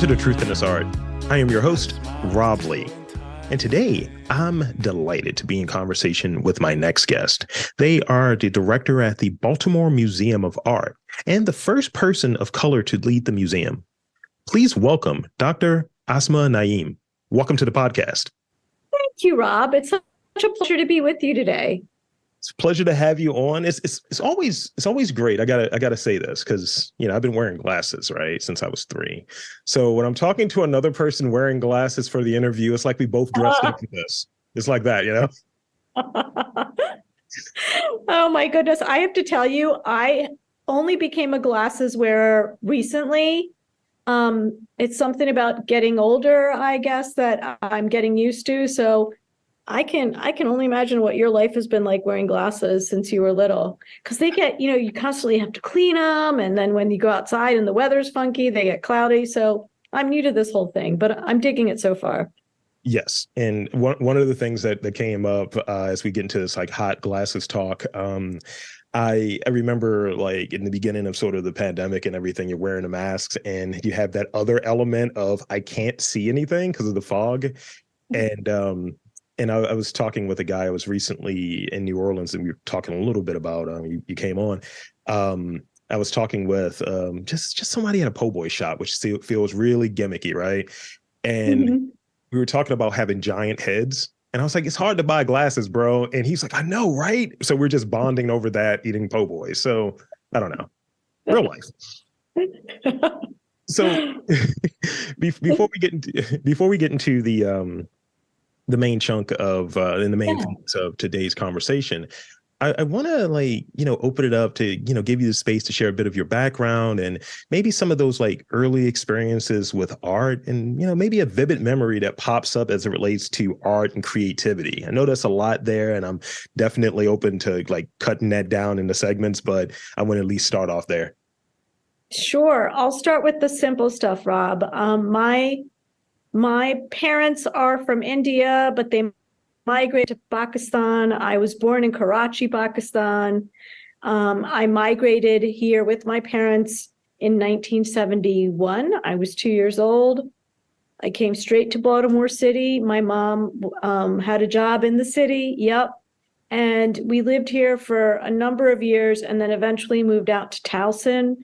to The Truth in This Art. I am your host, Rob Lee. And today, I'm delighted to be in conversation with my next guest. They are the director at the Baltimore Museum of Art and the first person of color to lead the museum. Please welcome Dr. Asma Naeem. Welcome to the podcast. Thank you, Rob. It's such a pleasure to be with you today. It's a pleasure to have you on. It's always great. I gotta say this because I've been wearing glasses, right, since I was 3. So when I'm talking to another person wearing glasses for the interview, it's like we both dressed up for this. It's like that, Oh my goodness. I have to tell you, I only became a glasses wearer recently. It's something about getting older, I guess, that I'm getting used to. So I can only imagine what your life has been like wearing glasses since you were little, because they get, you constantly have to clean them. And then when you go outside and the weather's funky, they get cloudy. So I'm new to this whole thing, but I'm digging it so far. Yes. And one of the things that came up as we get into this like hot glasses talk, I remember like in the beginning of sort of the pandemic and everything, you're wearing the masks and you have that other element of I can't see anything because of the fog. And I was talking with a guy. I was recently in New Orleans, and we were talking a little bit about you came on. I was talking with just somebody at a po' boy shop, which feels really gimmicky, right? And we were talking about having giant heads, and I was like, "It's hard to buy glasses, bro." And he's like, "I know, right?" So we're just bonding over that, eating po' boys. So I don't know, real life. So before we get into the main chunk of and the main themes of today's conversation, I want to open it up to give you the space to share a bit of your background and maybe some of those like early experiences with art and maybe a vivid memory that pops up as it relates to art and creativity. I know that's a lot there, and I'm definitely open to like cutting that down into segments, but I want to at least start off there. Sure. I'll start with the simple stuff, Rob. My parents are from India, but they migrated to Pakistan. I was born in Karachi, Pakistan. I migrated here with my parents in 1971. I was 2 years old. I came straight to Baltimore City. My mom had a job in the city. Yep. And we lived here for a number of years and then eventually moved out to Towson,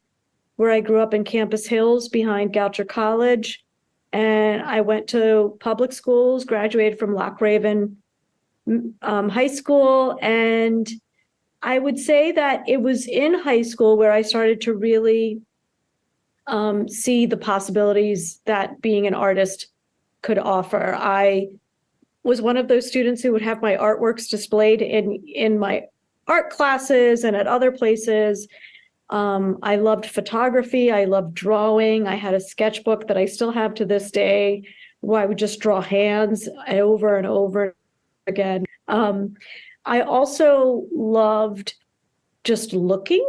where I grew up in Campus Hills behind Goucher College. And I went to public schools, graduated from Loch Raven High School. And I would say that it was in high school where I started to really see the possibilities that being an artist could offer. I was one of those students who would have my artworks displayed in my art classes and at other places. I loved photography. I loved drawing. I had a sketchbook that I still have to this day where I would just draw hands over and over again. I also loved just looking.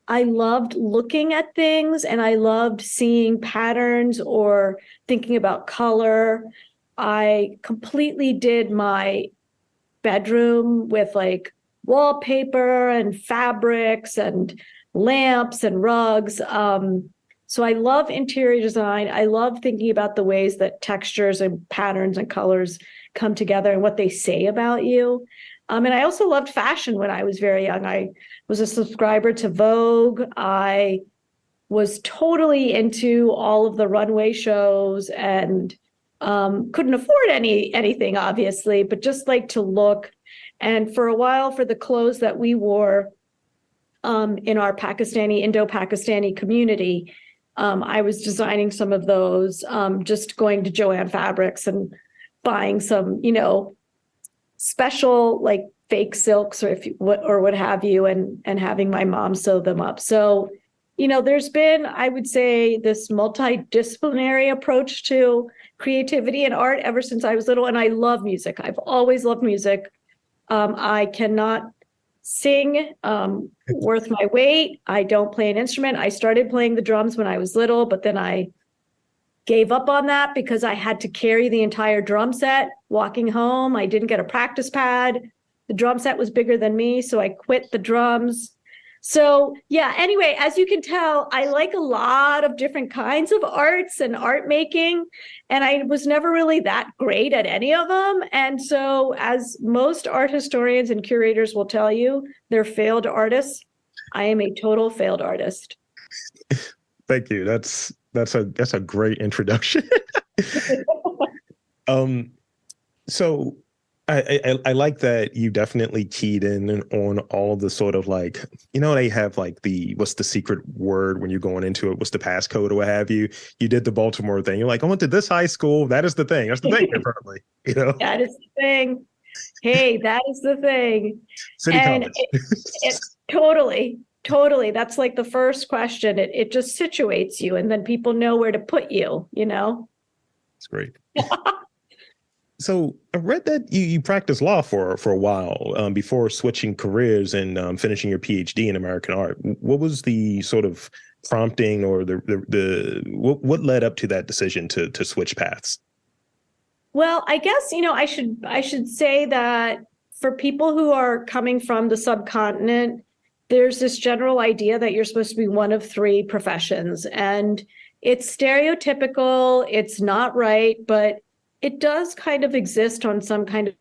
I loved looking at things, and I loved seeing patterns or thinking about color. I completely did my bedroom with like wallpaper and fabrics and lamps and rugs. So I love interior design. I love thinking about the ways that textures and patterns and colors come together and what they say about you. And I also loved fashion when I was very young. I was a subscriber to Vogue. I was totally into all of the runway shows and couldn't afford anything, obviously, but just like to look. And for a while, for the clothes that we wore in our Indo-Pakistani community, I was designing some of those, just going to Joanne Fabrics and buying some, special like fake silks or what have you, and having my mom sew them up. So, there's been, I would say, this multidisciplinary approach to creativity and art ever since I was little. And I love music. I've always loved music. I cannot sing worth my weight. I don't play an instrument. I started playing the drums when I was little, but then I gave up on that because I had to carry the entire drum set walking home. I didn't get a practice pad. The drum set was bigger than me, so I quit the drums. So yeah, anyway, as you can tell, I like a lot of different kinds of arts and art making, and I was never really that great at any of them. And so, as most art historians and curators will tell you, they're failed artists. I am a total failed artist. Thank you. That's a great introduction. um, so I like that you definitely keyed in on all the sort of like, they have like what's the secret word when you're going into it? What's the passcode or what have you? You did the Baltimore thing. You're like, I went to this high school. That is the thing. That's the thing in front of me. That is the thing. Hey, that is the thing. City And college. it totally. That's like the first question. It just situates you, and then people know where to put you, It's great. So I read that you practiced law for a while before switching careers and finishing your Ph.D. in American art. What was the sort of prompting or what led up to that decision to switch paths? Well, I guess, I should say that for people who are coming from the subcontinent, there's this general idea that you're supposed to be one of three professions, and it's stereotypical, it's not right, but it does kind of exist on some kind of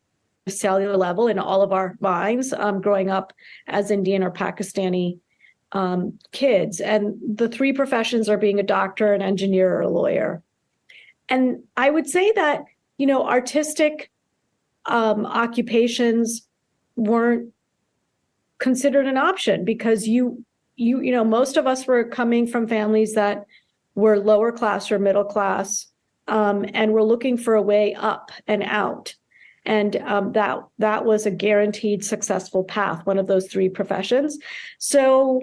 cellular level in all of our minds, growing up as Indian or Pakistani kids. And the three professions are being a doctor, an engineer, or a lawyer. And I would say that, artistic occupations weren't considered an option because most of us were coming from families that were lower class or middle class, and were looking for a way up and out. And that was a guaranteed successful path, one of those three professions. So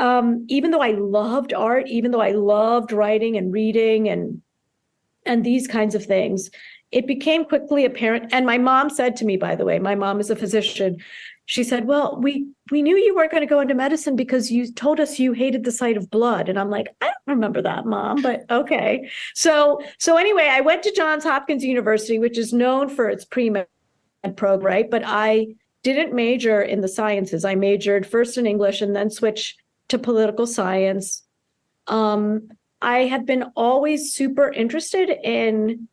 even though I loved art, even though I loved writing and reading and these kinds of things, it became quickly apparent. And my mom said to me, by the way, my mom is a physician. She said, well, we knew you weren't going to go into medicine because you told us you hated the sight of blood. And I'm like, I don't remember that, Mom, but okay. So anyway, I went to Johns Hopkins University, which is known for its pre-med program, right? But I didn't major in the sciences. I majored first in English and then switched to political science. I have been always super interested in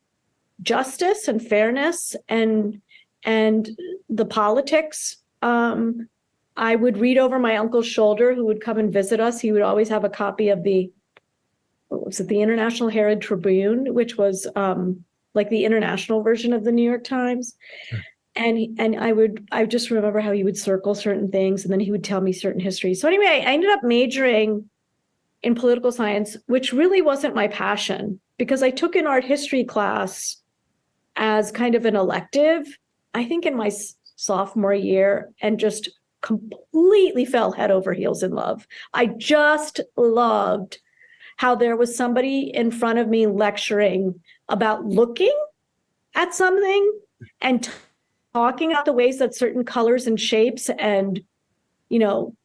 justice and fairness and the politics. I would read over my uncle's shoulder, who would come and visit us. He would always have a copy of the International Herald Tribune, which was like the international version of the New York Times. And I just remember how he would circle certain things, and then he would tell me certain histories. So anyway, I ended up majoring in political science, which really wasn't my passion, because I took an art history class as kind of an elective, I think in my sophomore year, and just completely fell head over heels in love. I just loved how there was somebody in front of me lecturing about looking at something and talking about the ways that certain colors and shapes and,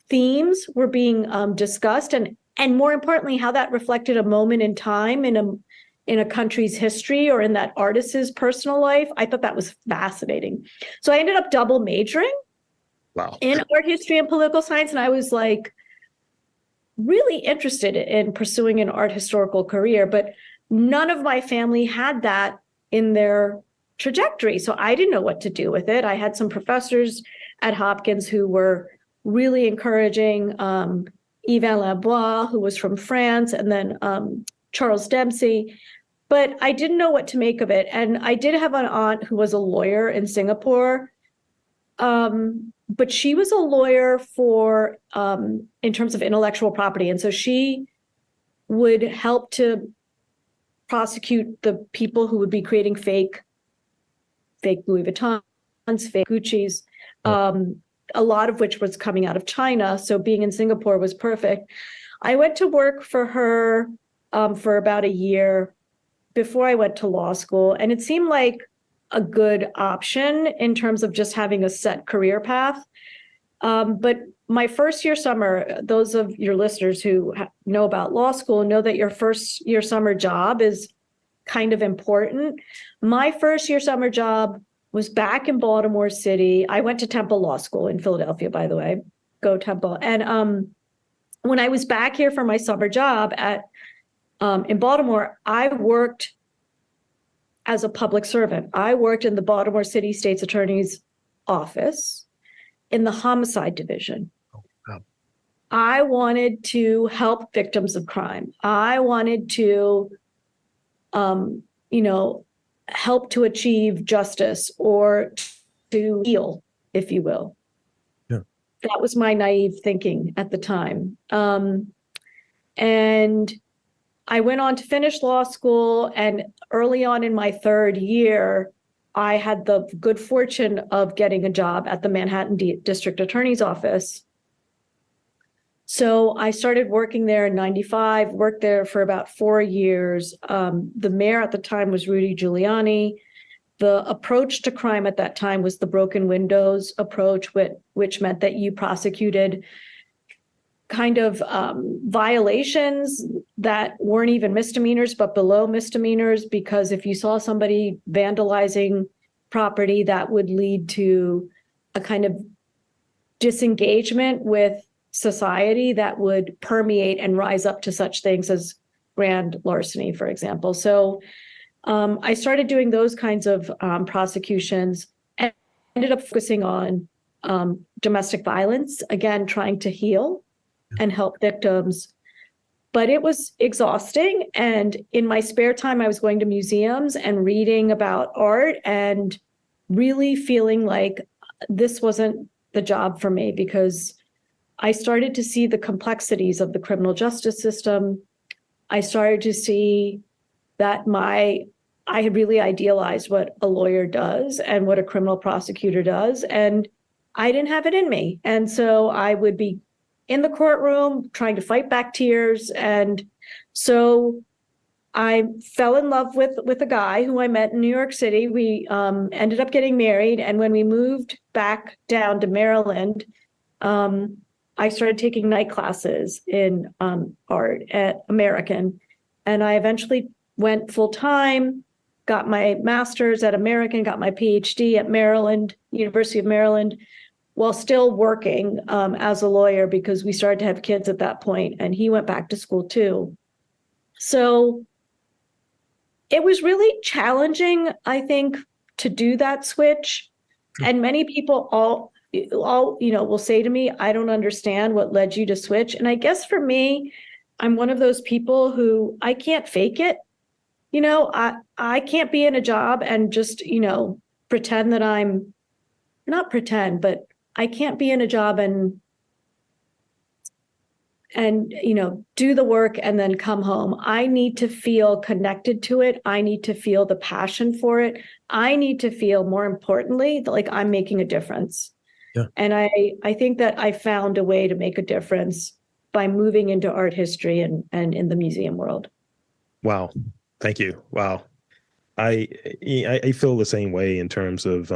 themes were being discussed, and more importantly, how that reflected a moment in time in a country's history or in that artist's personal life. I thought that was fascinating. So I ended up double majoring in art history and political science. And I was like really interested in pursuing an art historical career, but none of my family had that in their trajectory. So I didn't know what to do with it. I had some professors at Hopkins who were really encouraging, Yvan Labois, who was from France, and then Charles Dempsey. But I didn't know what to make of it. And I did have an aunt who was a lawyer in Singapore. But she was a lawyer for, in terms of intellectual property. And so she would help to prosecute the people who would be creating fake Louis Vuittons, fake Gucci's, a lot of which was coming out of China. So being in Singapore was perfect. I went to work for her for about a year before I went to law school. And it seemed like a good option in terms of just having a set career path. But my first year summer, those of your listeners who know about law school know that your first year summer job is kind of important. My first year summer job was back in Baltimore City. I went to Temple Law School in Philadelphia, by the way. Go Temple. And when I was back here for my summer job in Baltimore, I worked as a public servant. I worked in the Baltimore City State's Attorney's office in the homicide division. Wow. I wanted to help victims of crime. I wanted to, help to achieve justice or to heal, if you will. Yeah. That was my naive thinking at the time. And I went on to finish law school, and early on in my third year, I had the good fortune of getting a job at the Manhattan District Attorney's Office. So I started working there in 95, worked there for about 4 years. The mayor at the time was Rudy Giuliani. The approach to crime at that time was the broken windows approach, which meant that you prosecuted kind of violations that weren't even misdemeanors, but below misdemeanors, because if you saw somebody vandalizing property, that would lead to a kind of disengagement with society that would permeate and rise up to such things as grand larceny, for example. So I started doing those kinds of prosecutions and ended up focusing on domestic violence, again, trying to heal and help victims. But it was exhausting. And in my spare time, I was going to museums and reading about art and really feeling like this wasn't the job for me, because I started to see the complexities of the criminal justice system. I started to see that I had really idealized what a lawyer does and what a criminal prosecutor does, and I didn't have it in me. And so I would be in the courtroom trying to fight back tears. And so I fell in love with a guy who I met in New York City. We ended up getting married. And when we moved back down to Maryland, I started taking night classes in art at American. And I eventually went full time, got my master's at American, got my Ph.D. at Maryland, University of Maryland, while still working as a lawyer, because we started to have kids at that point, and he went back to school too. So it was really challenging, I think, to do that switch. And many people all will say to me, I don't understand what led you to switch. And I guess for me, I'm one of those people who I can't fake it. I can't be in a job and just, pretend that I'm not pretend, but I can't be in a job and do the work and then come home. I need to feel connected to it. I need to feel the passion for it. I need to feel, more importantly, like I'm making a difference. Yeah. And I think that I found a way to make a difference by moving into art history and in the museum world. Wow. Thank you. Wow. I feel the same way in terms of,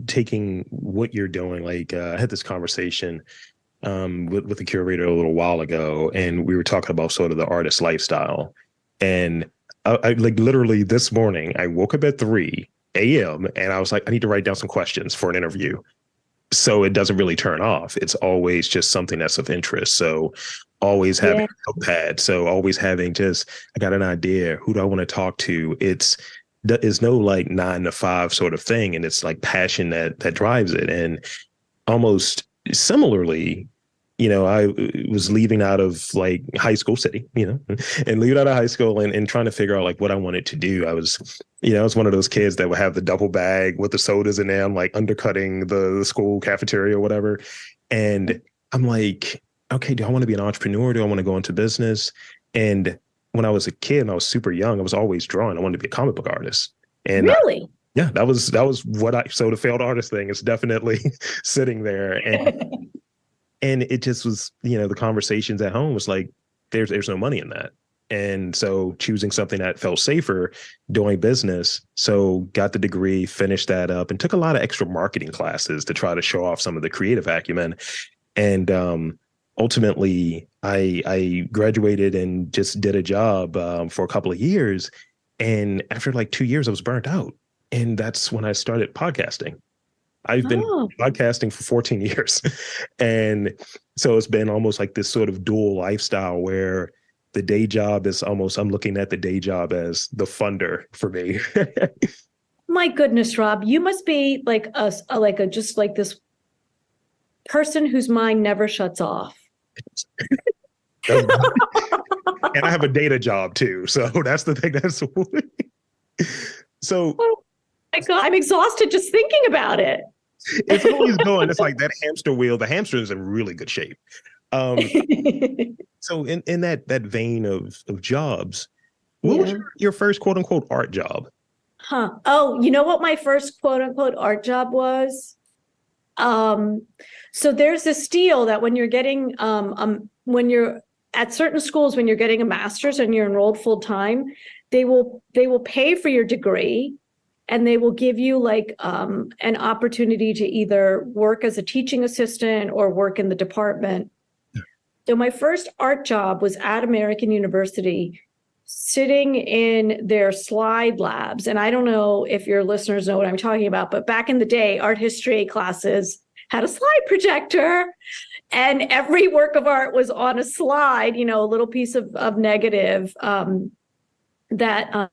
taking what you're doing. Like I had this conversation with the curator a little while ago, and we were talking about sort of the artist lifestyle. And I like literally this morning, I woke up at 3 a.m. and I was like, I need to write down some questions for an interview. So it doesn't really turn off. It's always just something that's of interest. So always having a notepad. So always having just, I got an idea. Who do I want to talk to? It's no like 9 to 5 sort of thing. And it's like passion that drives it. And almost similarly, I was leaving out of like high school city, and leaving out of high school and trying to figure out like what I wanted to do. I was one of those kids that would have the duffel bag with the sodas in them, like undercutting the school cafeteria or whatever. And I'm like, okay, do I want to be an entrepreneur? Do I want to go into business? And when I was a kid and I was super young, I was always drawing. I wanted to be a comic book artist. And really? Yeah, that was what so the failed artist thing is definitely sitting there. And it just was, the conversations at home was like, there's no money in that. And so choosing something that felt safer, doing business. So got the degree, finished that up, and took a lot of extra marketing classes to try to show off some of the creative acumen. And ultimately, I graduated and just did a job for a couple of years. And after like 2 years, I was burnt out. And that's when I started podcasting. I've been Oh, podcasting for 14 years. And so it's been almost like this sort of dual lifestyle where the day job is almost, I'm looking at the day job as the funder for me. my goodness, Rob, you must be like just like this person whose mind never shuts off. And I have a data job too. So that's the thing. That's so Oh my God, I'm exhausted just thinking about it. it's always going. It's like that hamster wheel. The hamster is in really good shape. Um, so in that vein of jobs, what was Yeah. your first quote unquote art job? Huh. Oh, you know what my first quote unquote art job was? Um, so there's this deal that when you're at certain schools, when you're getting a master's and you're enrolled full time, they will pay for your degree, and they will give you like an opportunity to either work as a teaching assistant or work in the department. So my first art job was at American University, sitting in their slide labs. And I don't know if your listeners know what I'm talking about, but back in the day, art history classes had a slide projector, and every work of art was on a slide, a little piece of negative that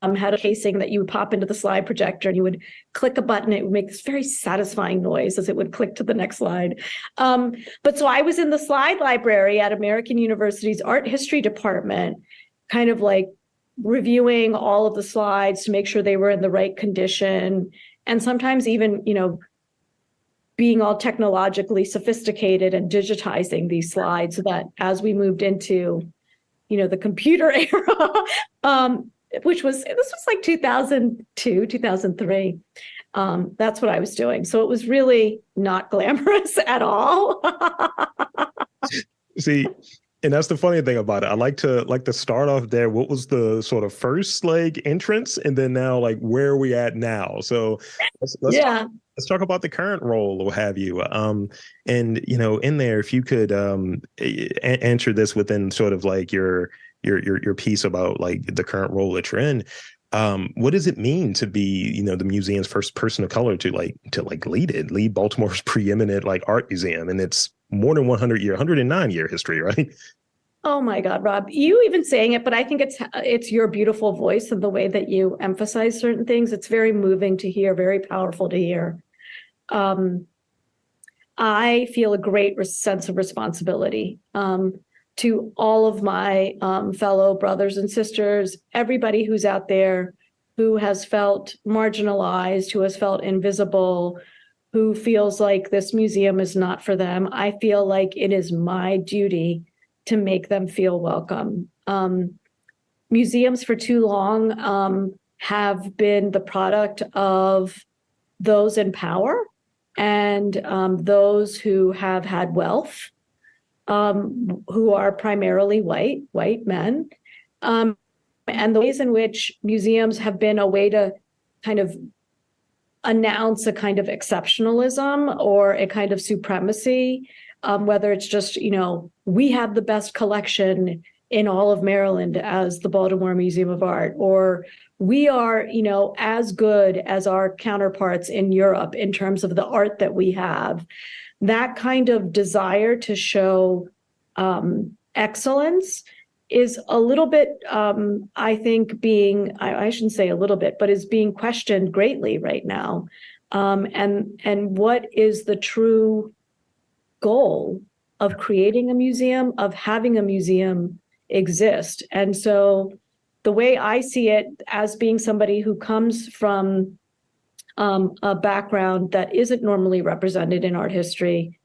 had a casing that you would pop into the slide projector, and you would click a button. It would make this very satisfying noise as it would click to the next slide. But so I was in the slide library at American University's art history department, kind of like reviewing all of the slides to make sure they were in the right condition. And sometimes even, being all technologically sophisticated and digitizing these slides so that as we moved into, the computer era, this was like 2002, 2003. That's what I was doing. So it was really not glamorous at all. See, and that's the funny thing about it. I like to start off there. What was the sort of first like entrance, and then now like where are we at now? So Yeah. let's talk about the current role or what have you. And in there, if you could answer this within sort of like your piece about like the current role that you're in. What does it mean to be, the museum's first person of color to lead Baltimore's preeminent like art museum, and it's more than 109-year history, right? Oh my God, Rob, you even saying it, but I think it's your beautiful voice and the way that you emphasize certain things. It's very moving to hear, very powerful to hear. I feel a great sense of responsibility to all of my fellow brothers and sisters, everybody who's out there who has felt marginalized, who has felt invisible, who feels like this museum is not for them. I feel like it is my duty to make them feel welcome. Museums for too long have been the product of those in power and those who have had wealth, who are primarily white men. And the ways in which museums have been a way to kind of announce a kind of exceptionalism or a kind of supremacy, whether it's just, we have the best collection in all of Maryland as the Baltimore Museum of Art, or we are, as good as our counterparts in Europe in terms of the art that we have. That kind of desire to show excellence is a little bit, I think, I shouldn't say a little bit, but is being questioned greatly right now. And what is the true goal of creating a museum, of having a museum exist? And so the way I see it, as being somebody who comes from a background that isn't normally represented in art history,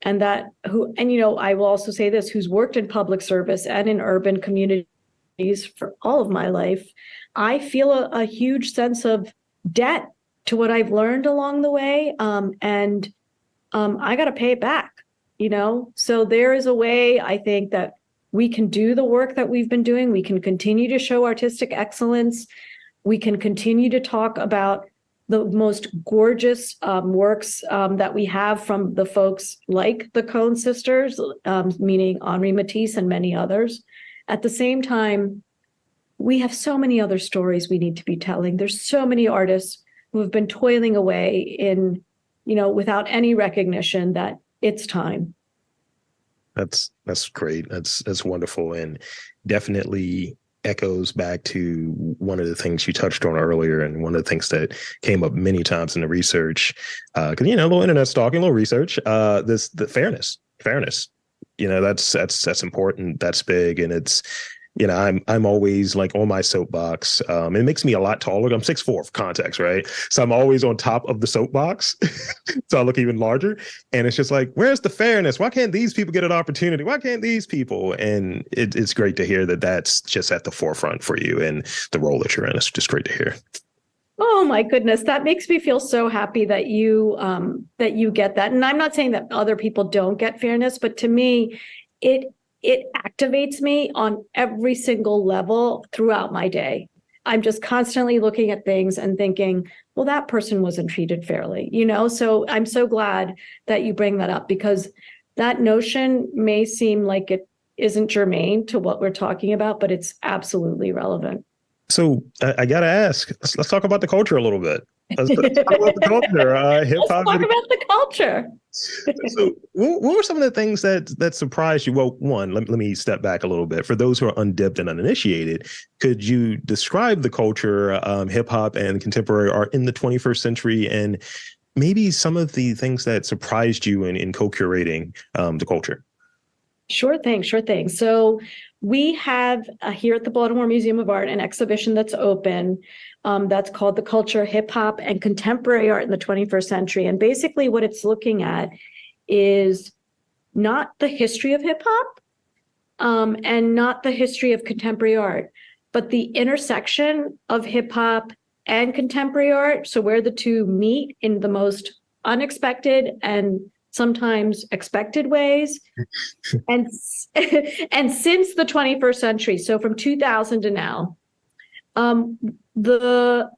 and I will also say this, who's worked in public service and in urban communities for all of my life, I feel a huge sense of debt to what I've learned along the way. And I got to pay it back, So there is a way, I think, that we can do the work that we've been doing. We can continue to show artistic excellence. We can continue to talk about the most gorgeous works that we have from the folks like the Cohn sisters, meaning Henri Matisse and many others. At the same time, we have so many other stories we need to be telling. There's so many artists who have been toiling away in, without any recognition that it's time. That's great. That's wonderful, and definitely echoes back to one of the things you touched on earlier, and one of the things that came up many times in the research. Because a little internet stalking, a little research. The fairness. That's important. That's big, and it's. I'm always like on my soapbox. It makes me a lot taller. I'm 6'4" for context, right? So I'm always on top of the soapbox. So I look even larger. And it's just like, where's the fairness? Why can't these people get an opportunity? Why can't these people? And it's great to hear that that's just at the forefront for you and the role that you're in. It's just great to hear. Oh my goodness, that makes me feel so happy that you get that. And I'm not saying that other people don't get fairness, but to me, it activates me on every single level throughout my day. I'm just constantly looking at things and thinking, well, that person wasn't treated fairly, So I'm so glad that you bring that up, because that notion may seem like it isn't germane to what we're talking about, but it's absolutely relevant. So I got to ask, let's talk about the culture a little bit. Let's talk about the culture. Hip hop. Let's talk about the culture. So what were some of the things that surprised you? Well, one, let me step back a little bit. For those who are undipped and uninitiated, could you describe the culture, hip hop and contemporary art in the 21st century, and maybe some of the things that surprised you in co-curating the culture? Sure thing. So we have here at the Baltimore Museum of Art an exhibition that's open that's called The Culture, Hip Hop and Contemporary Art in the 21st Century. And basically what it's looking at is not the history of hip hop and not the history of contemporary art, but the intersection of hip hop and contemporary art. So where the two meet in the most unexpected and sometimes expected ways. and since the 21st century, so from 2000 to now, the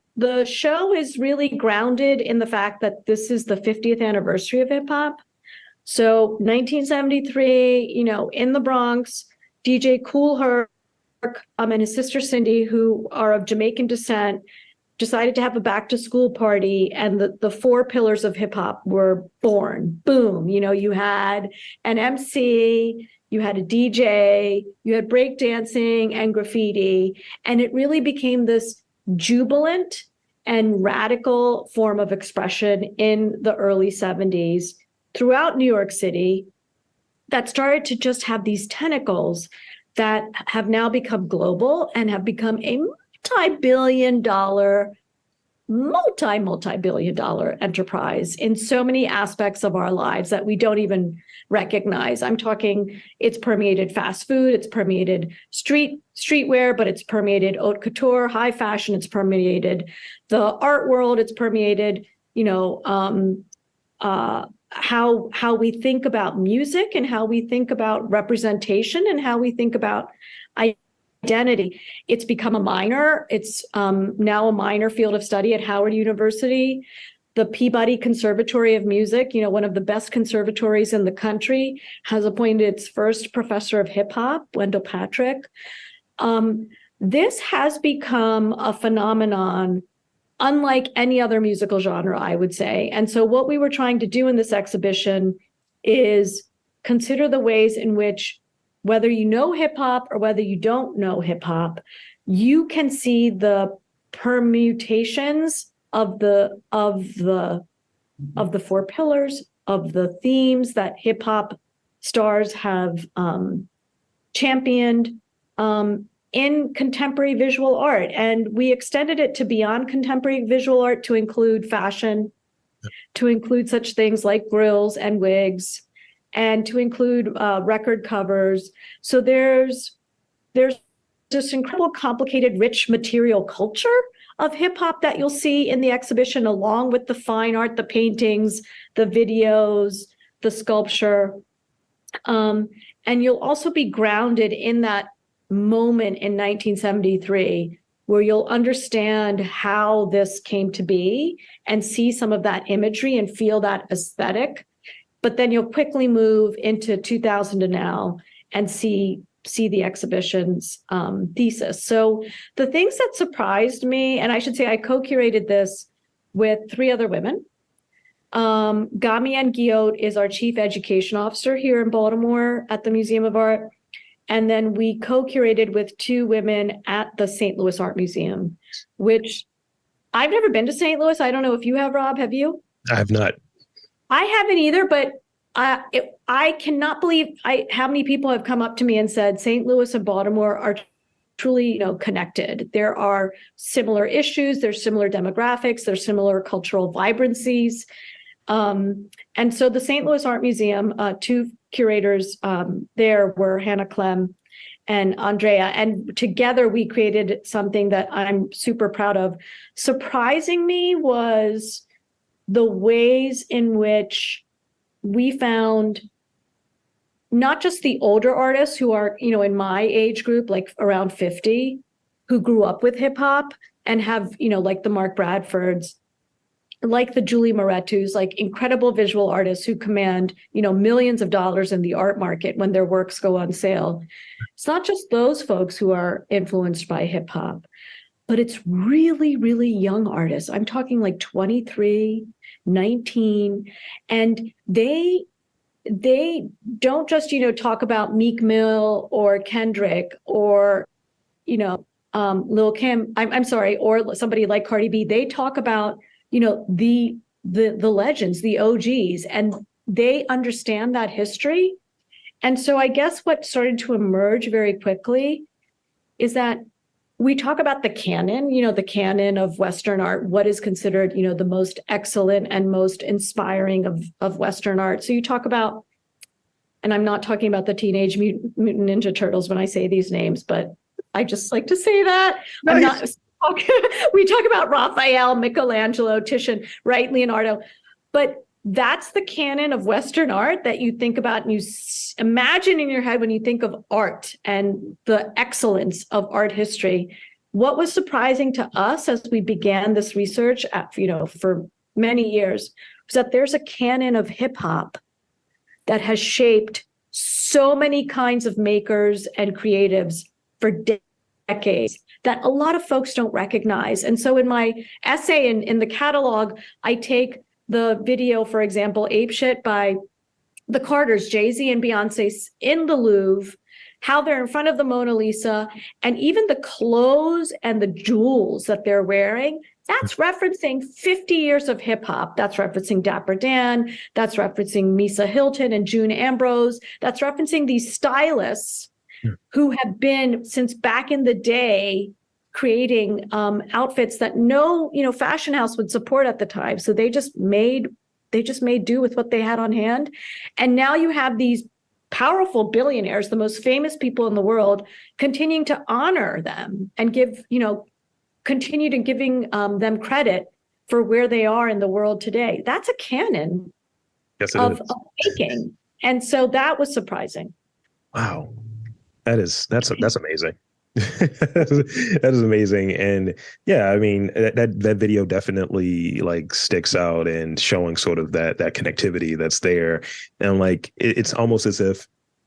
show is really grounded in the fact that this is the 50th anniversary of hip hop. So 1973, in the Bronx, DJ Kool Herc and his sister Cindy, who are of Jamaican descent, decided to have a back to school party, and the four pillars of hip hop were born. Boom. You had an MC, you had a DJ, you had breakdancing and graffiti, and it really became this jubilant and radical form of expression in the early 70s throughout New York City that started to just have these tentacles that have now become global and have become a multi-billion dollar enterprise in so many aspects of our lives that we don't even recognize. I'm talking, it's permeated fast food, it's permeated streetwear, but it's permeated haute couture, high fashion, it's permeated the art world, it's permeated, how we think about music and how we think about representation and how we think about identity. It's become a minor. It's now a minor field of study at Howard University. The Peabody Conservatory of Music, one of the best conservatories in the country, has appointed its first professor of hip hop, Wendell Patrick. This has become a phenomenon unlike any other musical genre, I would say. And so what we were trying to do in this exhibition is consider the ways in which, whether you know hip hop or whether you don't know hip hop, you can see the permutations of the four pillars, of the themes that hip hop stars have championed in contemporary visual art. And we extended it to beyond contemporary visual art to include fashion, to include such things like grills and wigs, and to include record covers. So there's this incredible, complicated, rich material culture of hip hop that you'll see in the exhibition, along with the fine art, the paintings, the videos, the sculpture. And you'll also be grounded in that moment in 1973, where you'll understand how this came to be and see some of that imagery and feel that aesthetic. But then you'll quickly move into 2000 to now and see the exhibition's thesis. So the things that surprised me, and I should say I co-curated this with three other women. Gamian Guillot is our chief education officer here in Baltimore at the Museum of Art. And then we co-curated with two women at the St. Louis Art Museum, which I've never been to St. Louis. I don't know if you have, Rob. Have you? I have not. I haven't either, but I cannot believe how many people have come up to me and said St. Louis and Baltimore are truly, connected. There are similar issues, there's similar demographics, there's similar cultural vibrancies. And so the St. Louis Art Museum, two curators there were Hannah Clem and Andrea, and together we created something that I'm super proud of. Surprising me was the ways in which we found not just the older artists who are, in my age group, like around 50, who grew up with hip hop and have, like the Mark Bradfords, like the Julie Moretus, like incredible visual artists who command, millions of dollars in the art market when their works go on sale. It's not just those folks who are influenced by hip hop, but it's really, really young artists. I'm talking like 23, 19, and they don't just, talk about Meek Mill or Kendrick or, Lil Kim, I'm sorry, or somebody like Cardi B. They talk about, the legends, the OGs, and they understand that history. And so I guess what started to emerge very quickly is that we talk about the canon, the canon of Western art, what is considered, the most excellent and most inspiring of Western art. So you talk about, and I'm not talking about the Teenage Mutant Ninja Turtles when I say these names, but I just like to say that. Nice. I'm not. We talk about Raphael, Michelangelo, Titian, right? Leonardo. But that's the canon of Western art that you think about and you imagine in your head when you think of art and the excellence of art history. What was surprising to us as we began this research, for many years, was that there's a canon of hip hop that has shaped so many kinds of makers and creatives for decades that a lot of folks don't recognize. And so in my essay in the catalog, I take the video, for example, Ape Shit by the Carters, Jay-Z and Beyonce in the Louvre, how they're in front of the Mona Lisa, and even the clothes and the jewels that they're wearing, that's referencing 50 years of hip hop. That's referencing Dapper Dan. That's referencing Misa Hilton and June Ambrose. That's referencing these stylists who have been since back in the day creating outfits that no, fashion house would support at the time. So they just made do with what they had on hand. And now you have these powerful billionaires, the most famous people in the world, continuing to honor them and continue to giving them credit for where they are in the world today. That's a canon of making. And so that was surprising. Wow. That's amazing. That is amazing. And yeah, I mean, that video definitely like sticks out and showing sort of that connectivity that's there. And like, it's almost as if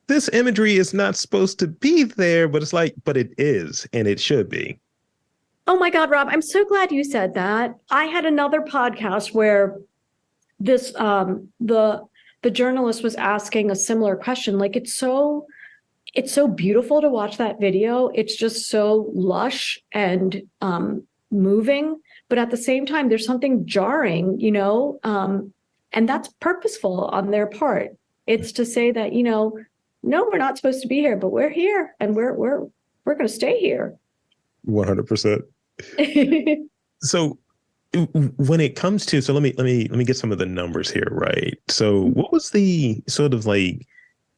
this imagery is not supposed to be there, but but it is, and it should be. Oh my God, Rob, I'm so glad you said that. I had another podcast where this, the journalist was asking a similar question. Like, it's so beautiful to watch that video. It's just so lush and moving, but at the same time, there's something jarring, and that's purposeful on their part. It's to say that, no, we're not supposed to be here, but we're here, and we're going to stay here. 100%. So when it comes to, so let me get some of the numbers here, right? So what was the sort of like,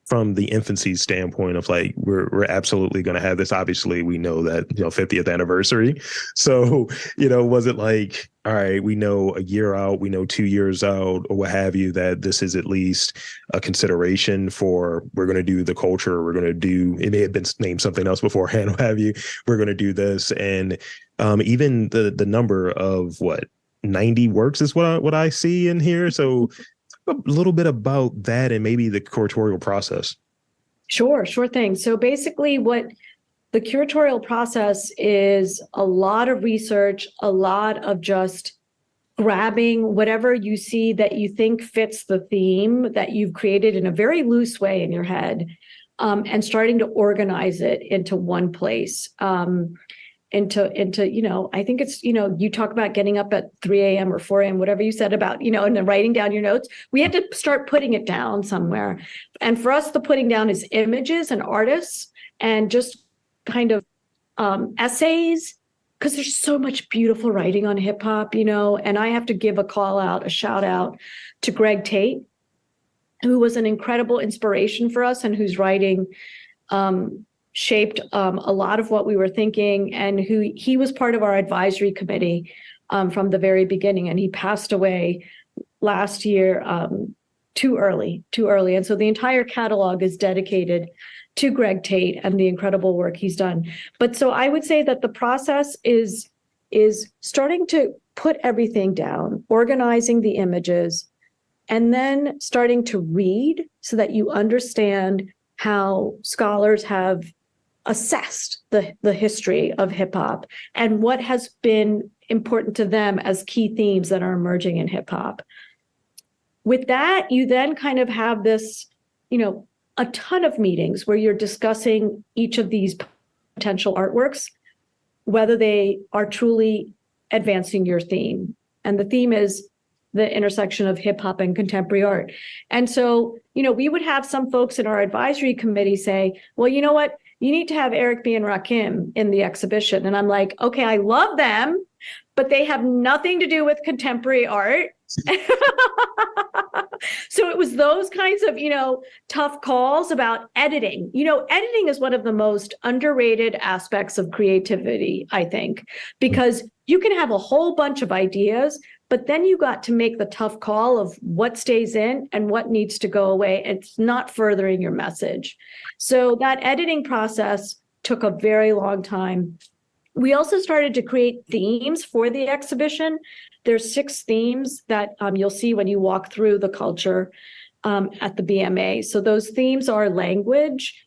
from the infancy standpoint of like, we're absolutely going to have this. Obviously, we know that, 50th anniversary. So, was it like, all right, we know a year out, we know 2 years out, or what have you, that this is at least a consideration for, we're going to do the culture, we're going to do, it may have been named something else beforehand, what have you, we're going to do this. And even the number of 90 works is what I see in here. So a little bit about that and maybe the curatorial process. Sure thing. So basically what the curatorial process is, a lot of research, a lot of just grabbing whatever you see that you think fits the theme that you've created in a very loose way in your head, and starting to organize it into one place. Into I think it's, you talk about getting up at 3 a.m. or 4 a.m., whatever you said about, and then writing down your notes. We had to start putting it down somewhere. And for us, the putting down is images and artists and just kind of essays, because there's so much beautiful writing on hip hop, and I have to give a shout out to Greg Tate, who was an incredible inspiration for us and whose writing shaped a lot of what we were thinking, and he was part of our advisory committee from the very beginning, and he passed away last year too early. And so the entire catalog is dedicated to Greg Tate and the incredible work he's done. But so I would say that the process is starting to put everything down, organizing the images, and then starting to read so that you understand how scholars have assessed the history of hip hop and what has been important to them as key themes that are emerging in hip hop. With that, you then kind of have this, a ton of meetings where you're discussing each of these potential artworks, whether they are truly advancing your theme. And the theme is the intersection of hip hop and contemporary art. And so, we would have some folks in our advisory committee say, well, you know what? You need to have Eric B. and Rakim in the exhibition. And I'm like, okay, I love them, but they have nothing to do with contemporary art. So it was those kinds of, tough calls about editing. Editing is one of the most underrated aspects of creativity, I think, because you can have a whole bunch of ideas, but then you got to make the tough call of what stays in and what needs to go away. It's not furthering your message. So that editing process took a very long time. We also started to create themes for the exhibition. There's 6 themes that you'll see when you walk through the culture at the BMA. So those themes are language,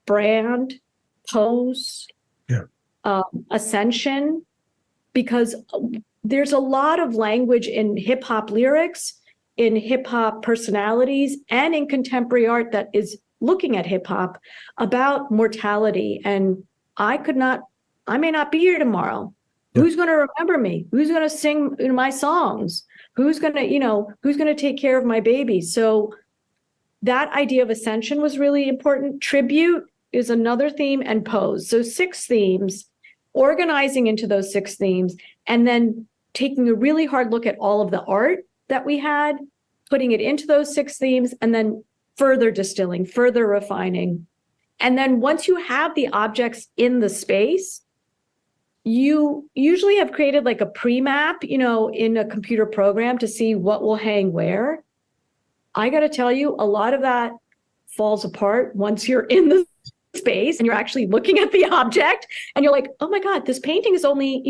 brand, pose, ascension, because there's a lot of language in hip hop lyrics, in hip hop personalities, and in contemporary art that is looking at hip hop about mortality. And I may not be here tomorrow. Yeah. Who's going to remember me? Who's going to sing my songs? Who's going to take care of my baby? So that idea of ascension was really important. Tribute is another theme, and pose. So 6 themes, organizing into those 6 themes, and then taking a really hard look at all of the art that we had, putting it into those 6 themes, and then further distilling, further refining. And then once you have the objects in the space, you usually have created like a pre-map, in a computer program to see what will hang where. I got to tell you, a lot of that falls apart once you're in the space and you're actually looking at the object and you're like, oh my God, this painting is only,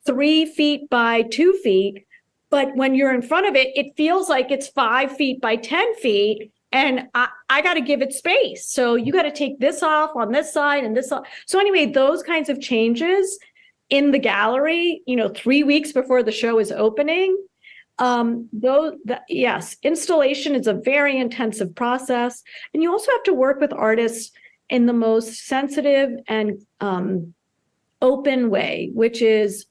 3 feet by 2 feet. But when you're in front of it, it feels like it's 5 feet by 10 feet. And I got to give it space. So you got to take this off on this side and this off. So anyway, those kinds of changes in the gallery, 3 weeks before the show is opening. Yes, installation is a very intensive process. And you also have to work with artists in the most sensitive and open way, which is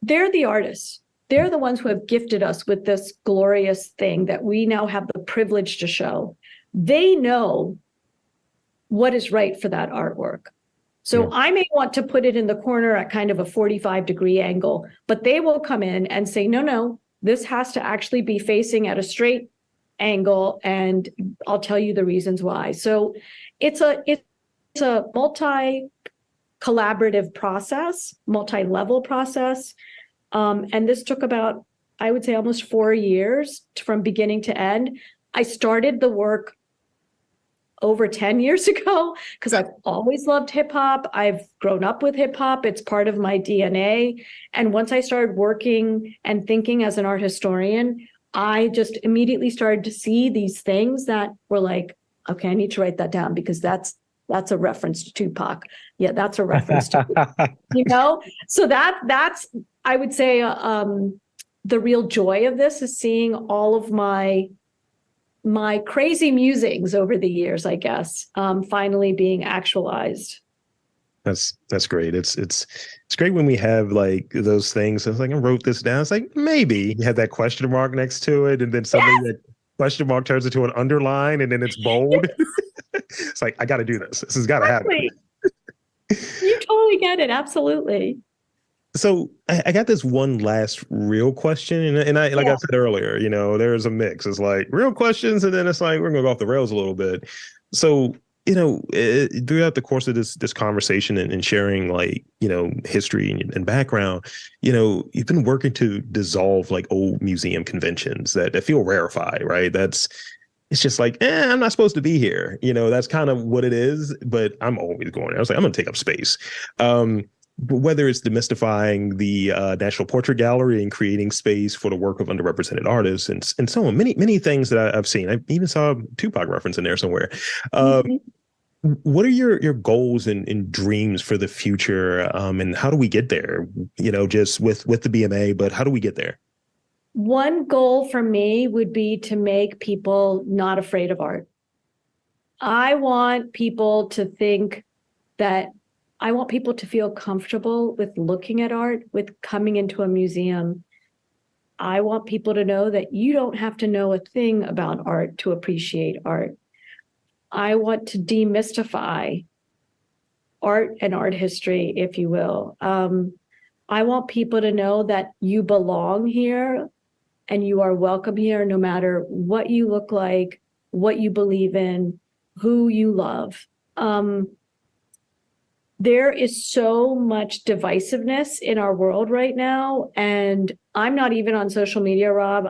they're the artists. They're the ones who have gifted us with this glorious thing that we now have the privilege to show. They know what is right for that artwork. So I may want to put it in the corner at kind of a 45-degree angle, but they will come in and say, no, this has to actually be facing at a straight angle, and I'll tell you the reasons why. So it's a multi-collaborative process, multi-level process. And this took about, I would say, almost 4 years from beginning to end. I started the work over 10 years ago because I've always loved hip hop. I've grown up with hip hop. It's part of my DNA. And once I started working and thinking as an art historian, I just immediately started to see these things that were like, okay, I need to write that down because that's a reference to Tupac. Yeah, that's a reference to, So that's, I would say, the real joy of this is seeing all of my crazy musings over the years, I guess, finally being actualized. That's great. It's great when we have like those things. It's like I wrote this down. It's like maybe you have that question mark next to it, and then suddenly Yes, that question mark turns into an underline, and then it's bold. It's like I got to do this. This has got to happen. exactly. You totally get it. Absolutely. So I got this one last real question, and I like I Yeah. said earlier, there's a mix. It's like real questions, and then it's like we're gonna go off the rails a little bit. So throughout the course of this conversation and sharing like history and background, you've been working to dissolve like old museum conventions that feel rarefied, right? It's just like, I'm not supposed to be here. That's kind of what it is. But I'm always going there. I was like, I'm gonna take up space. But whether it's demystifying the National Portrait Gallery and creating space for the work of underrepresented artists and so on, many things that I've seen. I even saw a Tupac reference in there somewhere. Mhm. What are your goals and dreams for the future? And how do we get there? Just with the BMA, but how do we get there? One goal for me would be to make people not afraid of art. I want people to think that I want people to feel comfortable with looking at art, with coming into a museum. I want people to know that you don't have to know a thing about art to appreciate art. I want to demystify art and art history, if you will. I want people to know that you belong here and you are welcome here no matter what you look like, what you believe in, who you love. There is so much divisiveness in our world right now, and I'm not even on social media, Rob.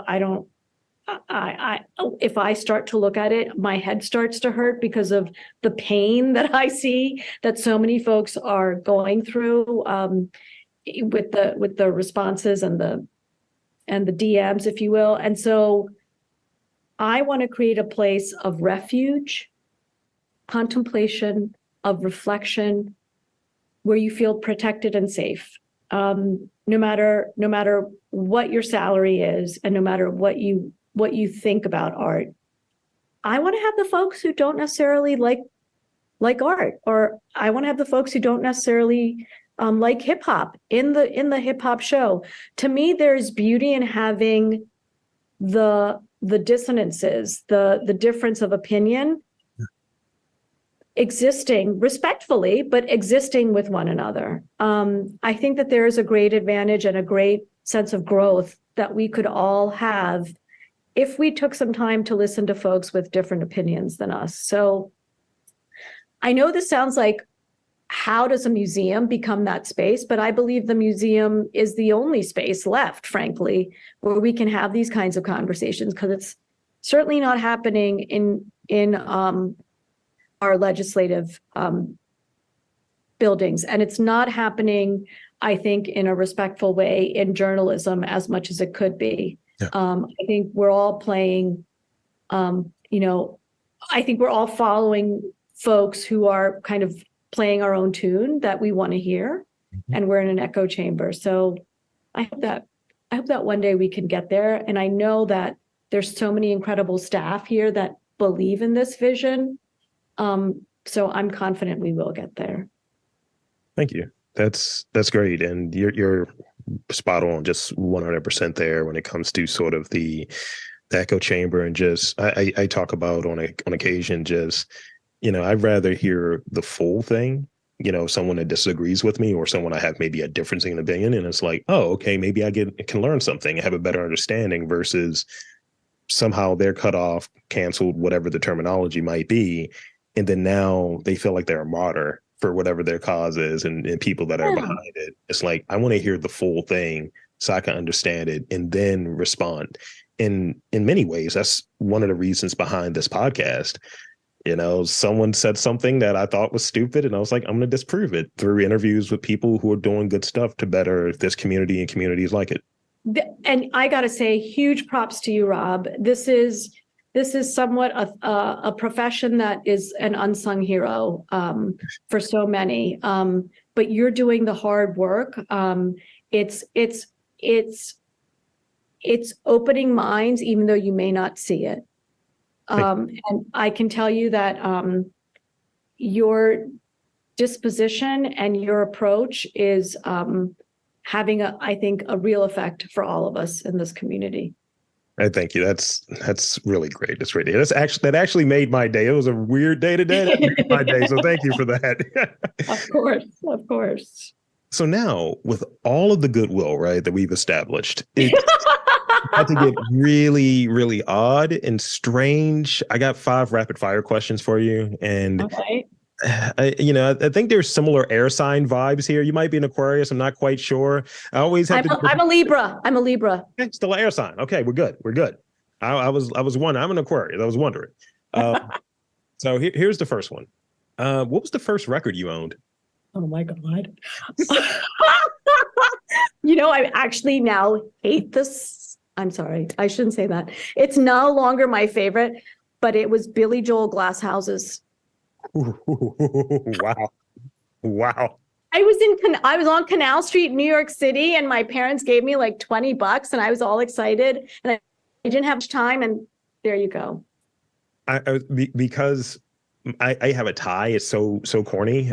If I start to look at it, my head starts to hurt because of the pain that I see that so many folks are going through with the responses and the DMs, if you will. And so I want to create a place of refuge, contemplation, of reflection, where you feel protected and safe. No matter what your salary is, and no matter what you think about art. I want to have the folks who don't necessarily like art, or I want to have the folks who don't necessarily like hip hop in the hip hop show. To me, there's beauty in having the dissonances, the difference of opinion existing respectfully, but existing with one another. I think that there is a great advantage and a great sense of growth that we could all have if we took some time to listen to folks with different opinions than us. So I know this sounds like, how does a museum become that space? But I believe the museum is the only space left, frankly, where we can have these kinds of conversations, because it's certainly not happening in our legislative buildings. And it's not happening, I think, in a respectful way in journalism as much as it could be. Yeah. I think we're all playing, I think we're all following folks who are kind of playing our own tune that we want to hear, and we're in an echo chamber. So I hope that one day we can get there. And I know that there's so many incredible staff here that believe in this vision. So I'm confident we will get there. Thank you. That's great. And you're spot on, just 100% there when it comes to sort of the echo chamber. And just, I talk about on occasion, just, I'd rather hear the full thing, someone that disagrees with me or someone I have maybe a difference in opinion. And it's like, oh, okay, maybe I can learn something, have a better understanding, versus somehow they're cut off, canceled, whatever the terminology might be. And then now they feel like they're a martyr for whatever their cause is, and people that are behind it. It's like, I want to hear the full thing so I can understand it and then respond. In many ways, that's one of the reasons behind this podcast. Someone said something that I thought was stupid, and I was like, I'm going to disprove it through interviews with people who are doing good stuff to better this community and communities like it. And I got to say, huge props to you, Rob. This is somewhat a profession that is an unsung hero for so many. But you're doing the hard work. It's it's opening minds, even though you may not see it. And I can tell you that your disposition and your approach is having I think, a real effect for all of us in this community. I thank you. That's really great. That's great. That actually made my day. It was a weird day today. That made my day. So thank you for that. Of course, of course. So now, with all of the goodwill, right, that we've established, it had to get really, really odd and strange. I got 5 rapid fire questions for you, and Okay. I think there's similar air sign vibes here. You might be an Aquarius. I'm not quite sure. I always have I'm a Libra. I'm a Libra. Okay, still an air sign. Okay, we're good. We're good. I was wondering. I'm an Aquarius. I was wondering. So here's the first one. What was the first record you owned? Oh my God. I actually now hate this. I'm sorry. I shouldn't say that. It's no longer my favorite, but it was Billy Joel Glass Houses. Wow. Wow. I was on Canal Street, New York City, and my parents gave me like $20 and I was all excited and I didn't have much time, and there you go. Because I have a tie. It's so corny.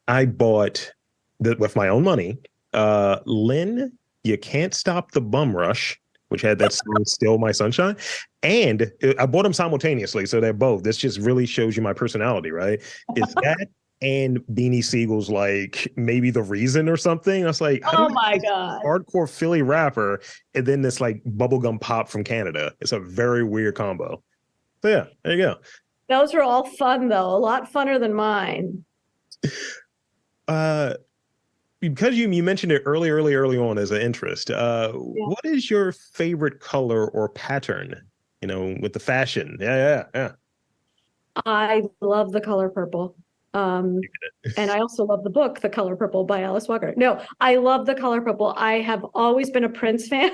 I bought with my own money, Lynn, You Can't Stop the Bum Rush, which had that song Still My Sunshine. And I bought them simultaneously. So they're both. This just really shows you my personality, right? It's that and Beanie Siegel's like Maybe the Reason or something. I was like, oh my God. Hardcore Philly rapper. And then this like bubblegum pop from Canada. It's a very weird combo. So yeah, there you go. Those are all fun though. A lot funner than mine. Because you mentioned it early on as an interest. What is your favorite color or pattern? With the fashion. Yeah. I love the color purple. And I also love the book, The Color Purple by Alice Walker. No, I love the color purple. I have always been a Prince fan.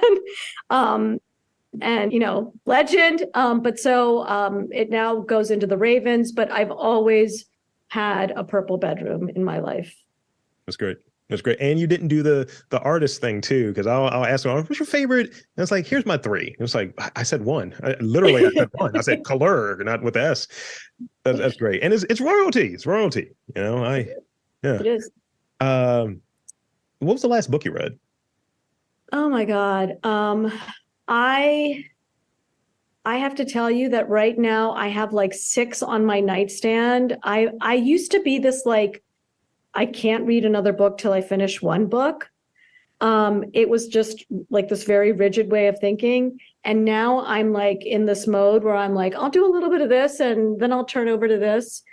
And legend. But so it now goes into the Ravens, but I've always had a purple bedroom in my life. That's great. That's great. And you didn't do the artist thing too, because I'll ask them, what's your favorite? And it's like, here's my 3. It was like, I said 1. I said 1. I said color, not with S. That's great. And it's royalty. It's royalty. Yeah. It is. What was the last book you read? Oh my God. I have to tell you that right now I have like 6 on my nightstand. I used to be this like, I can't read another book till I finish one book. It was just like this very rigid way of thinking. And now I'm like in this mode where I'm like, I'll do a little bit of this and then I'll turn over to this.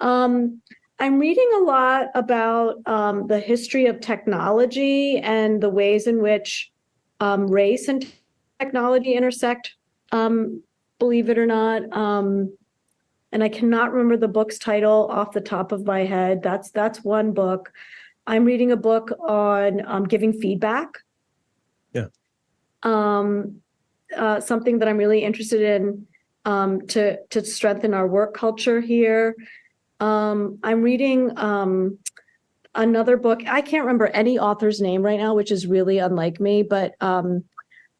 I'm reading a lot about the history of technology and the ways in which race and technology intersect, believe it or not. And I cannot remember the book's title off the top of my head. That's one book. I'm reading a book on giving feedback. Yeah. Something that I'm really interested in to strengthen our work culture here. I'm reading another book. I can't remember any author's name right now, which is really unlike me, but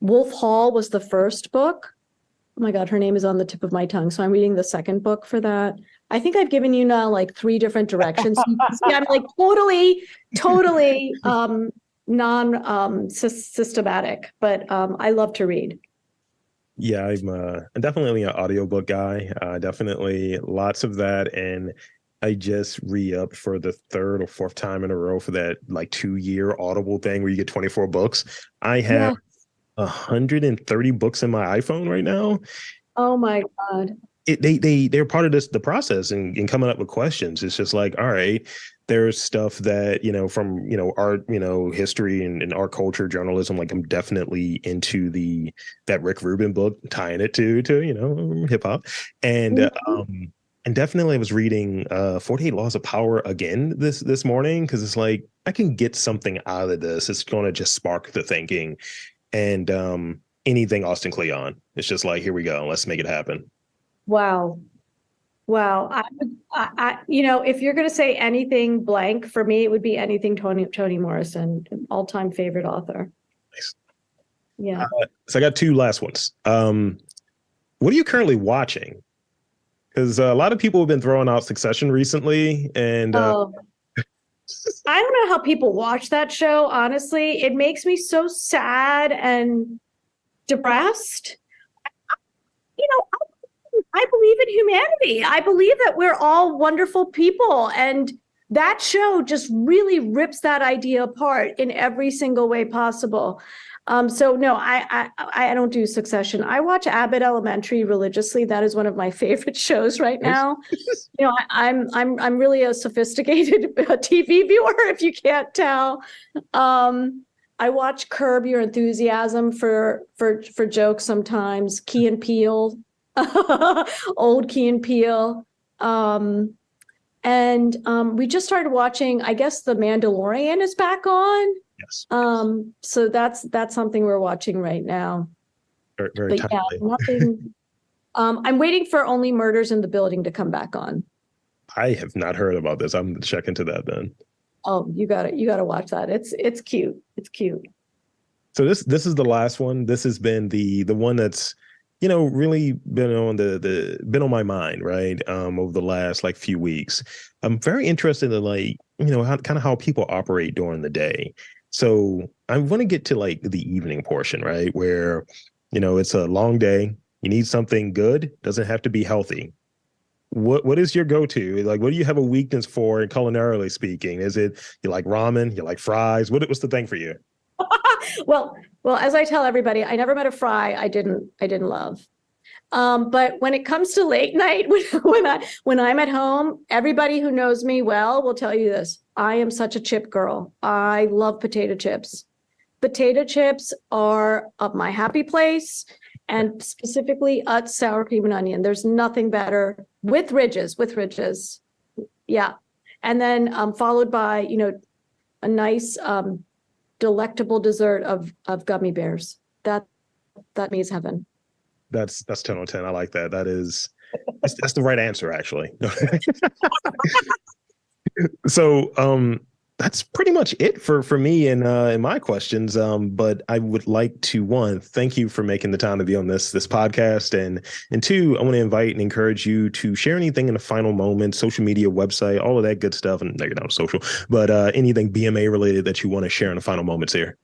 Wolf Hall was the first book. Oh my God, her name is on the tip of my tongue. So I'm reading the second book for that. I think I've given you now like 3 different directions. So I'm like totally non-systematic, but I love to read. Yeah, I'm definitely an audiobook guy. Definitely lots of that. And I just re-upped for the 3rd or 4th time in a row for that like 2-year Audible thing where you get 24 books. I have 130 books in my iPhone right now. Oh my God. They're part of the process and coming up with questions. It's just like, all right, there's stuff that, from, art, history and art culture, journalism. Like I'm definitely into that Rick Rubin book, tying it to hip hop. And, and definitely I was reading 48 Laws of Power again this morning, because it's like, I can get something out of this. It's going to just spark the thinking. And anything Austin Kleon. It's just like, here we go. Let's make it happen. Wow. I if you're going to say anything blank, for me, it would be anything Toni Morrison, all-time favorite author. Nice. Yeah. So I got two last ones. What are you currently watching? Because a lot of people have been throwing out Succession recently, and Oh, I don't know how people watch that show, honestly. It makes me so sad and depressed. You know, I believe in humanity. I believe that we're all wonderful people. And that show just really rips that idea apart in every single way possible. So no, I don't do Succession. I watch Abbott Elementary religiously. That is one of my favorite shows right now. You know, I'm really a sophisticated TV viewer, if you can't tell. I watch Curb Your Enthusiasm for jokes sometimes. Key and Peele, old Key and Peele. We just started watching, I guess The Mandalorian is back on. yes, So that's something we're watching right now. very, very But yeah, timely. nothing. I'm waiting for Only Murders in the Building to come back on. I have not heard about this. I'm gonna check into that then. Oh, you gotta watch that. It's cute. It's cute. So this is the last one. This has been the one that's, you know, really been on been on my mind, right? Over the last like few weeks. I'm very interested in, like, you know, how people operate during the day. So I want to get to like the evening portion, right? Where, you know, it's a long day. You need something good. Doesn't have to be healthy. What is your go-to? Like, what do you have a weakness for, culinarily speaking? Is it you like ramen? You like fries? What's the thing for you? Well, as I tell everybody, I never met a fry I didn't love. But when it comes to late night, when I'm at home, everybody who knows me well will tell you this. I am such a chip girl. I love potato chips. Potato chips are of my happy place, and specifically Utz sour cream and onion. There's nothing better with ridges. Yeah. And then followed by, you know, a nice delectable dessert of gummy bears. That means heaven. That's 10 on 10. I like that. That's the right answer, actually. So that's pretty much it for me and my questions. But I would like to, one, thank you for making the time to be on this podcast, and two, I want to invite and encourage you to share anything in the final moment, social media, website, all of that good stuff. And you're not social, but anything BMA related that you want to share in the final moments here.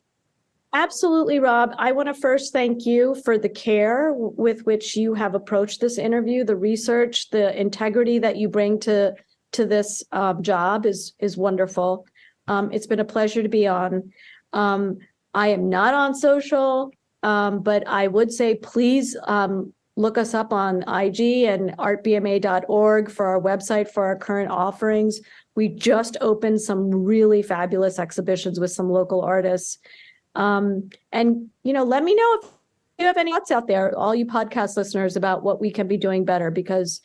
Absolutely, Rob. I want to first thank you for the care with which you have approached this interview, the research, the integrity that you bring to this job is wonderful. It's been a pleasure to be on. I am not on social, but I would say please look us up on IG and artbma.org for our website for our current offerings. We just opened some really fabulous exhibitions with some local artists. And, you know, let me know if you have any thoughts out there, all you podcast listeners, about what we can be doing better, because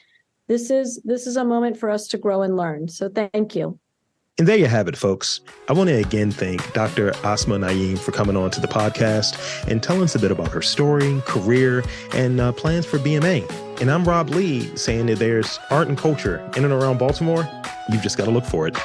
this is a moment for us to grow and learn. So thank you. And there you have it, folks. I want to again thank Dr. Asma Naeem for coming on to the podcast and telling us a bit about her story, career, and plans for BMA. And I'm Rob Lee, saying that there's art and culture in and around Baltimore. You've just got to look for it.